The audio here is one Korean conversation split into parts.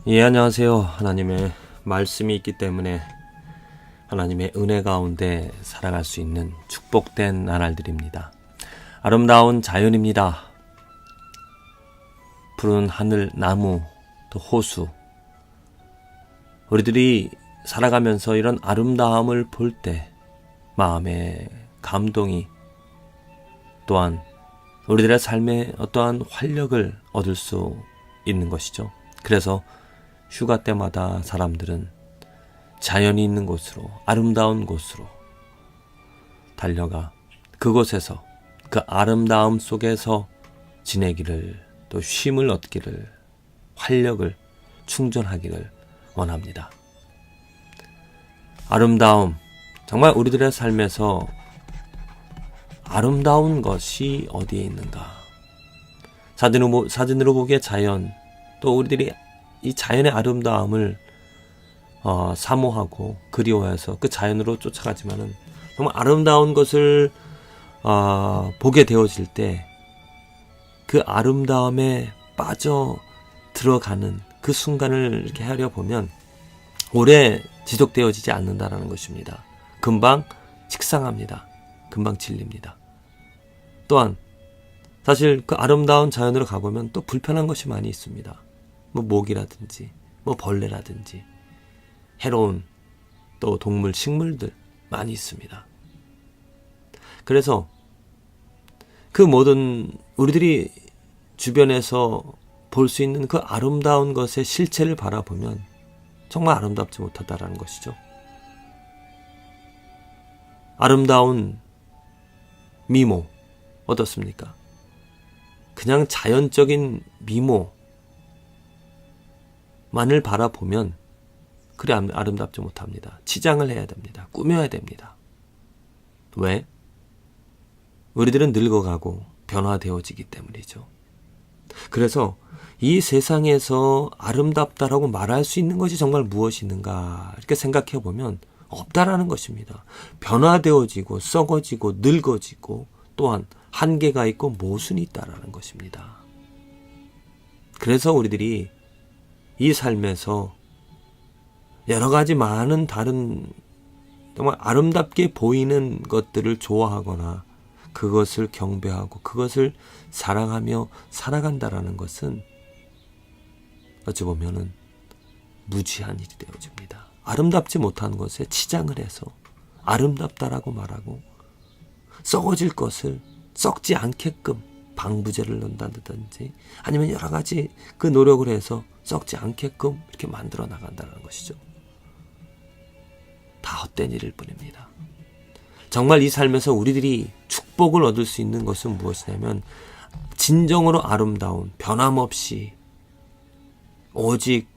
예, 안녕하세요. 하나님의 말씀이 있기 때문에 하나님의 은혜 가운데 살아갈 수 있는 축복된 나날들입니다. 아름다운 자연입니다. 푸른 하늘, 나무, 또 호수. 우리들이 살아가면서 이런 아름다움을 볼 때 마음의 감동이, 또한 우리들의 삶에 어떠한 활력을 얻을 수 있는 것이죠. 그래서 휴가 때마다 사람들은 자연이 있는 곳으로, 아름다운 곳으로 달려가 그곳에서, 그 아름다움 속에서 지내기를, 또 쉼을 얻기를, 활력을 충전하기를 원합니다. 아름다움, 정말 우리들의 삶에서 아름다운 것이 어디에 있는가? 사진으로 보기에 자연, 또 우리들이 이 자연의 아름다움을 사모하고 그리워해서 그 자연으로 쫓아가지만은 정말 아름다운 것을 보게 되어질 때 그 아름다움에 빠져 들어가는 그 순간을 이렇게 하려 보면 오래 지속되어지지 않는다라는 것입니다. 금방 식상합니다. 금방 질립니다. 또한 사실 그 아름다운 자연으로 가보면 또 불편한 것이 많이 있습니다. 뭐 모기라든지 뭐 벌레라든지 해로운 또 동물, 식물들 많이 있습니다. 그래서 그 모든 우리들이 주변에서 볼 수 있는 그 아름다운 것의 실체를 바라보면 정말 아름답지 못하다라는 것이죠. 아름다운 미모 어떻습니까? 그냥 자연적인 미모 만을 바라보면 그래 아름답지 못합니다. 치장을 해야 됩니다. 꾸며야 됩니다. 왜? 우리들은 늙어가고 변화되어지기 때문이죠. 그래서 이 세상에서 아름답다라고 말할 수 있는 것이 정말 무엇이 있는가 이렇게 생각해 보면 없다라는 것입니다. 변화되어지고 썩어지고 늙어지고 또한 한계가 있고 모순이 있다라는 것입니다. 그래서 우리들이 이 삶에서 여러 가지 많은 다른 정말 아름답게 보이는 것들을 좋아하거나 그것을 경배하고 그것을 사랑하며 살아간다라는 것은 어찌 보면은 무지한 일이 되어집니다. 아름답지 못한 것에 치장을 해서 아름답다라고 말하고 썩어질 것을 썩지 않게끔 방부제를 넣는다든지 아니면 여러 가지 그 노력을 해서 썩지 않게끔 이렇게 만들어 나간다는 것이죠. 다 헛된 일일 뿐입니다. 정말 이 삶에서 우리들이 축복을 얻을 수 있는 것은 무엇이냐면 진정으로 아름다운, 변함없이 오직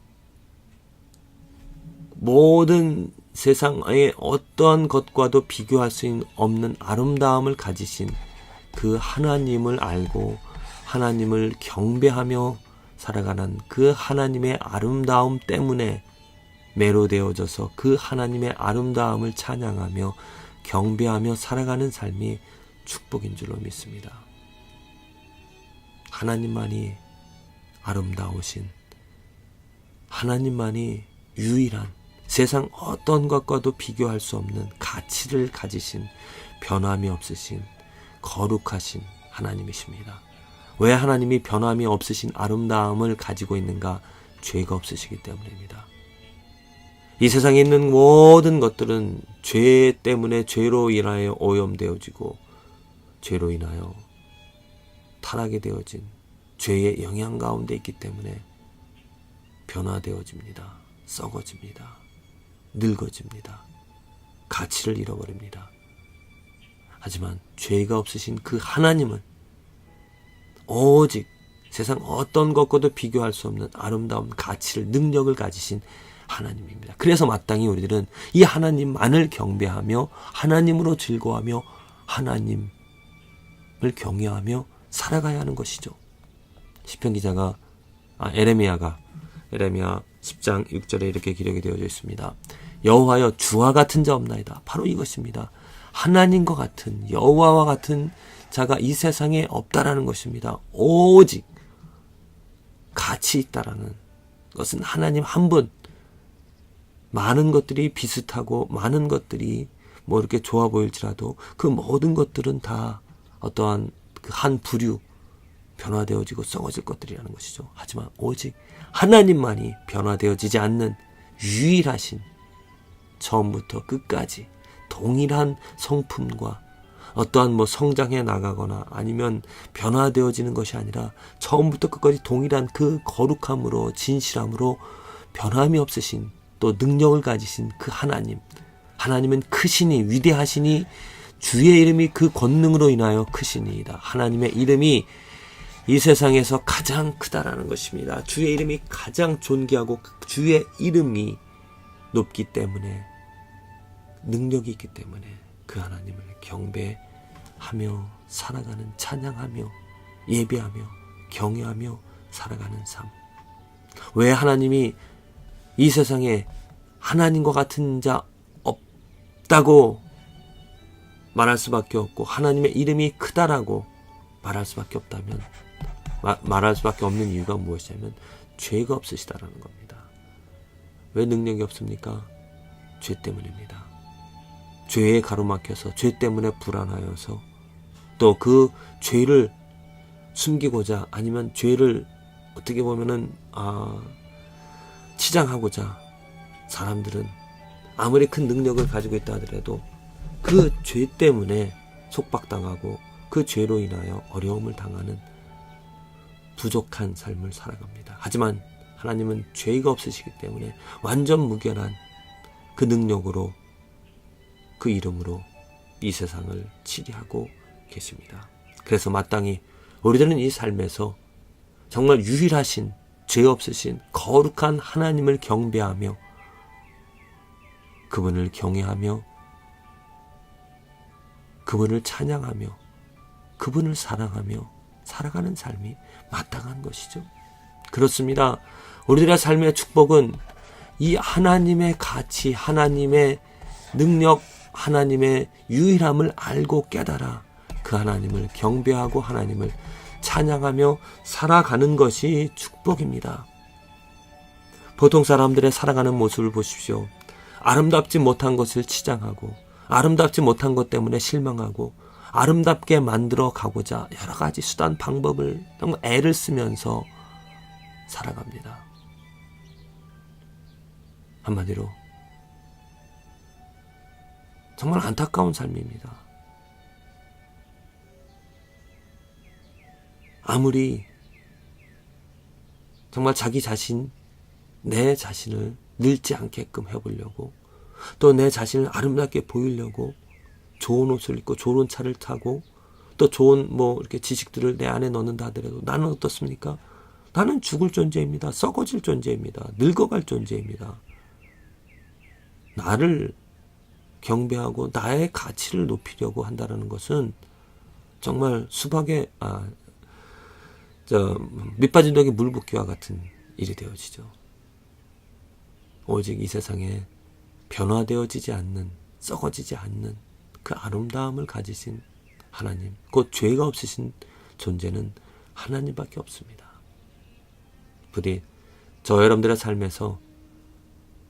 모든 세상의 어떠한 것과도 비교할 수 없는 아름다움을 가지신 그 하나님을 알고 하나님을 경배하며 살아가는 그 하나님의 아름다움 때문에 매료되어져서 그 하나님의 아름다움을 찬양하며 경배하며 살아가는 삶이 축복인 줄로 믿습니다. 하나님만이 아름다우신, 하나님만이 유일한, 세상 어떤 것과도 비교할 수 없는 가치를 가지신, 변함이 없으신, 거룩하신 하나님이십니다. 왜 하나님이 변함이 없으신 아름다움을 가지고 있는가? 죄가 없으시기 때문입니다. 이 세상에 있는 모든 것들은 죄 때문에 죄로 인하여 오염되어지고 죄로 인하여 타락이 되어진 죄의 영향 가운데 있기 때문에 변화되어집니다. 썩어집니다. 늙어집니다. 가치를 잃어버립니다. 하지만 죄가 없으신 그 하나님은 오직 세상 어떤 것과도 비교할 수 없는 아름다운 가치를, 능력을 가지신 하나님입니다. 그래서 마땅히 우리들은 이 하나님만을 경배하며 하나님으로 즐거워하며 하나님을 경외하며 살아가야 하는 것이죠. 시편 기자가 에레미야 10장 6절에 이렇게 기록이 되어져 있습니다. 여호와여 주와 같은 자 없나이다. 바로 이것입니다. 하나님과 같은, 여호와와 같은 자가 이 세상에 없다라는 것입니다. 오직 가치 있다라는 것은 하나님 한 분. 많은 것들이 비슷하고 많은 것들이 뭐 이렇게 좋아 보일지라도 그 모든 것들은 다 어떠한 그 한 부류 변화되어지고 썩어질 것들이라는 것이죠. 하지만 오직 하나님만이 변화되어지지 않는 유일하신, 처음부터 끝까지 동일한 성품과 어떠한 뭐 성장해 나가거나 아니면 변화되어지는 것이 아니라 처음부터 끝까지 동일한 그 거룩함으로, 진실함으로 변함이 없으신, 또 능력을 가지신 그 하나님. 하나님은 크시니, 위대하시니, 주의 이름이 그 권능으로 인하여 크시니이다. 하나님의 이름이 이 세상에서 가장 크다라는 것입니다. 주의 이름이 가장 존귀하고 주의 이름이 높기 때문에, 능력이 있기 때문에 그 하나님을 경배하며 살아가는, 찬양하며 예배하며 경외하며 살아가는 삶. 왜 하나님이 이 세상에 하나님과 같은 자 없다고 말할 수밖에 없고 하나님의 이름이 크다라고 말할 수밖에 없다면, 말할 수밖에 없는 이유가 무엇이냐면 죄가 없으시다라는 겁니다. 왜 능력이 없습니까? 죄 때문입니다. 죄에 가로막혀서, 죄 때문에 불안하여서, 또 그 죄를 숨기고자, 아니면 죄를 어떻게 보면은 치장하고자 사람들은 아무리 큰 능력을 가지고 있다 하더라도 그 죄 때문에 속박당하고 그 죄로 인하여 어려움을 당하는 부족한 삶을 살아갑니다. 하지만 하나님은 죄가 없으시기 때문에 완전 무결한 그 능력으로, 그 이름으로 이 세상을 치리하고 계십니다. 그래서 마땅히 우리들은 이 삶에서 정말 유일하신, 죄 없으신 거룩한 하나님을 경배하며 그분을 경외하며 그분을 찬양하며 그분을 사랑하며 살아가는 삶이 마땅한 것이죠. 그렇습니다. 우리들의 삶의 축복은 이 하나님의 가치, 하나님의 능력, 하나님의 유일함을 알고 깨달아 그 하나님을 경배하고 하나님을 찬양하며 살아가는 것이 축복입니다. 보통 사람들의 살아가는 모습을 보십시오. 아름답지 못한 것을 치장하고 아름답지 못한 것 때문에 실망하고 아름답게 만들어 가고자 여러 가지 수단, 방법을 정말 애를 쓰면서 살아갑니다. 한마디로 정말 안타까운 삶입니다. 아무리 정말 자기 자신, 내 자신을 늙지 않게끔 해보려고, 또 내 자신을 아름답게 보이려고 좋은 옷을 입고 좋은 차를 타고 또 좋은 이렇게 지식들을 내 안에 넣는다 하더라도 나는 어떻습니까? 나는 죽을 존재입니다. 썩어질 존재입니다. 늙어갈 존재입니다. 나를 경배하고 나의 가치를 높이려고 한다는 것은 정말 수박에 밑빠진 독에 물 붓기와 같은 일이 되어지죠. 오직 이 세상에 변화되어지지 않는, 썩어지지 않는 그 아름다움을 가지신 하나님, 곧 죄가 없으신 존재는 하나님밖에 없습니다. 부디 저 여러분들의 삶에서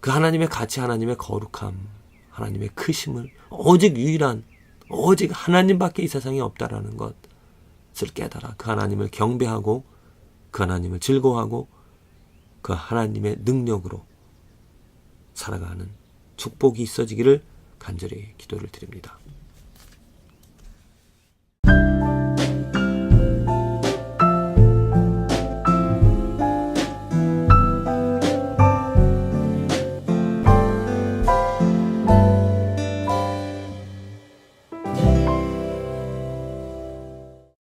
그 하나님의 가치, 하나님의 거룩함, 하나님의 크심을 오직 유일한, 오직 하나님밖에 이 세상에 없다라는 것을 깨달아 그 하나님을 경배하고 그 하나님을 즐거워하고 그 하나님의 능력으로 살아가는 축복이 있어지기를 간절히 기도를 드립니다.